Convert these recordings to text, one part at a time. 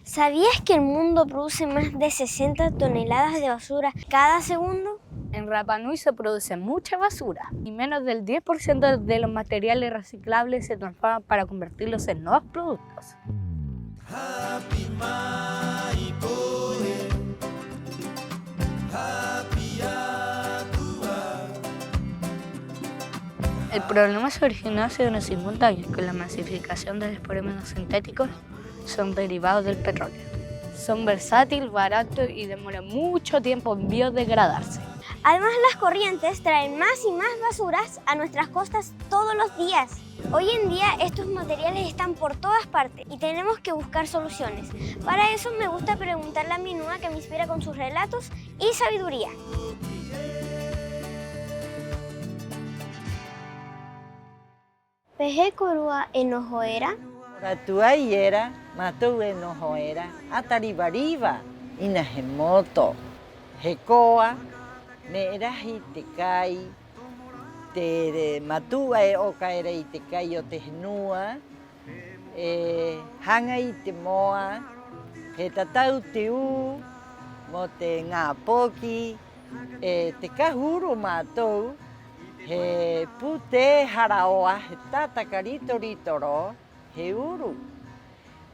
¿Sabías que el mundo produce más de 60 toneladas de basura cada segundo? En Rapa Nui se produce mucha basura y menos del 10% de los materiales reciclables se transforman para convertirlos en nuevos productos. El problema se originó hace unos 50 años con la masificación de los polímeros sintéticos. Son derivados del petróleo. Son versátiles, baratos y demoran mucho tiempo en biodegradarse. Además, las corrientes traen más y más basuras a nuestras costas todos los días. Hoy en día estos materiales están por todas partes y tenemos que buscar soluciones. Para eso me gusta preguntarle a mi nua, que me inspira con sus relatos y sabiduría. Peje korua enojoera. Ratuaiera, matou enojoera, ataribariba, inahemoto, hekoa, meerahi te kai, te matua e okaera i te kai o te henua, hanga i te moa, he tatau te u, mo te ngā poki, te kahuru mātou, he pute haraoa, he tatakaritori-toro, he uru.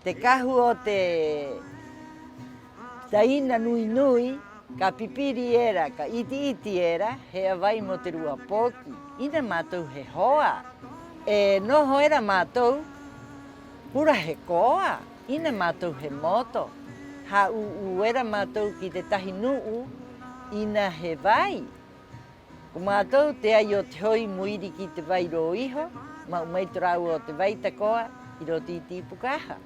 Te kahu o te taina nui nui, ka pipiri era, ka iti iti era, he awai mo te rua poki. Ina mātou he hoa. Noho era mātou, pura he koa. Ina mātou he moto. Ha u era mātou ki te tahi nuu, ina he vai. Ko mātou te ai o te hoi muiri ki te vai ro iho, ma umei torau o te vai takoa, i ro titi pukaha.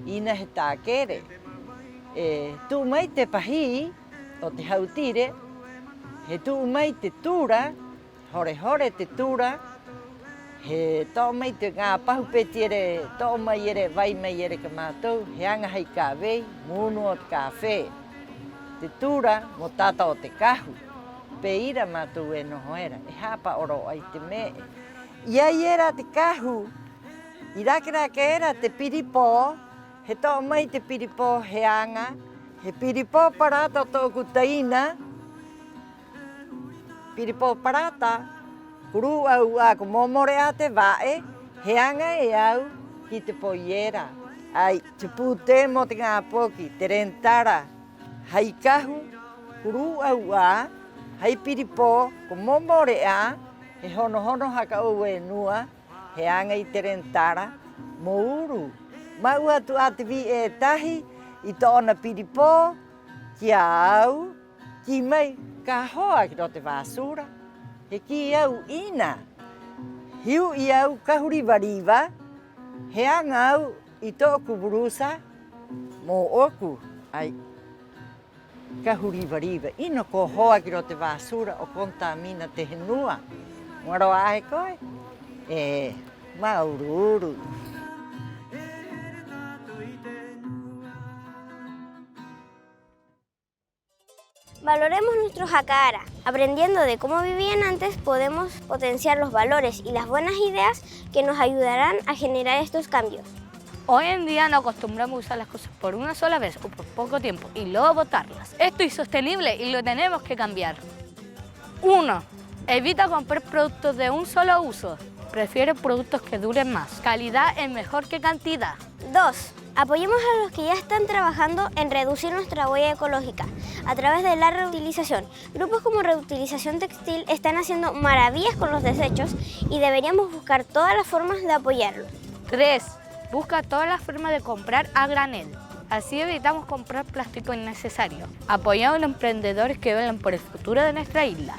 Ina he tākere. Tu mai te pahi o te hautire, he tu mai te tūra, hore hore te tūra, he tō mai te ngā pahupeti ere, tō mai ere, vai mai ere ka mātou, he anga hei kāwei, mūnu o te kāwē. Te tūra mo tata o te kahu, pe ira mātou e noho era, e hapa oro ai te me. Iai era te kahu, i rakerake era te piripo, he tō mai te piripo he anga, he piripo parata o tōku taina, piripo parata, kuru au a ko momore a te vae, he anga e au ki te poiera. Ai, te pūte mo te ngā poki, te rentara, hei kahu, kuru au a, hei piripo, ko momore a, he hono hono haka o e nua, he anga i te rentara, mo uru. Mau atu a te vi e tahi, i tōna piripo, ki au, ki mai, ka hoa ki ro te vasura. He ki au ina. Hiu i au kahuriwariwa, he anga au i tōku burusa, mo oku. Ai, kahuriwariwa, ino ko hoa ki ro te vasura o kontamina te henua. Ngaro ahe koe? Maururu. Valoremos nuestros jacara. Aprendiendo de cómo vivían antes, podemos potenciar los valores y las buenas ideas que nos ayudarán a generar estos cambios. Hoy en día nos acostumbramos a usar las cosas por una sola vez o por poco tiempo y luego botarlas. Esto es insostenible y lo tenemos que cambiar. 1. Evita comprar productos de un solo uso. Prefiere productos que duren más. Calidad es mejor que cantidad. 2. Apoyemos a los que ya están trabajando en reducir nuestra huella ecológica a través de la reutilización. Grupos como Reutilización Textil están haciendo maravillas con los desechos y deberíamos buscar todas las formas de apoyarlos. 3. Busca todas las formas de comprar a granel. Así evitamos comprar plástico innecesario. Apoyamos a los emprendedores que velan por el futuro de nuestra isla.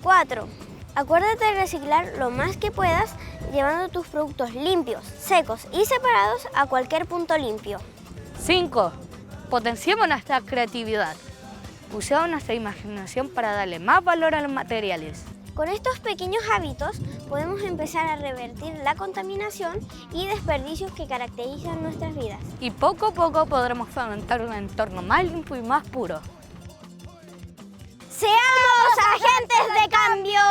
4. Acuérdate de reciclar lo más que puedas, llevando tus productos limpios, secos y separados a cualquier punto limpio. 5. Potenciemos nuestra creatividad. Usemos nuestra imaginación para darle más valor a los materiales. Con estos pequeños hábitos podemos empezar a revertir la contaminación y desperdicios que caracterizan nuestras vidas. Y poco a poco podremos fomentar un entorno más limpio y más puro. ¡Seamos agentes de cambio!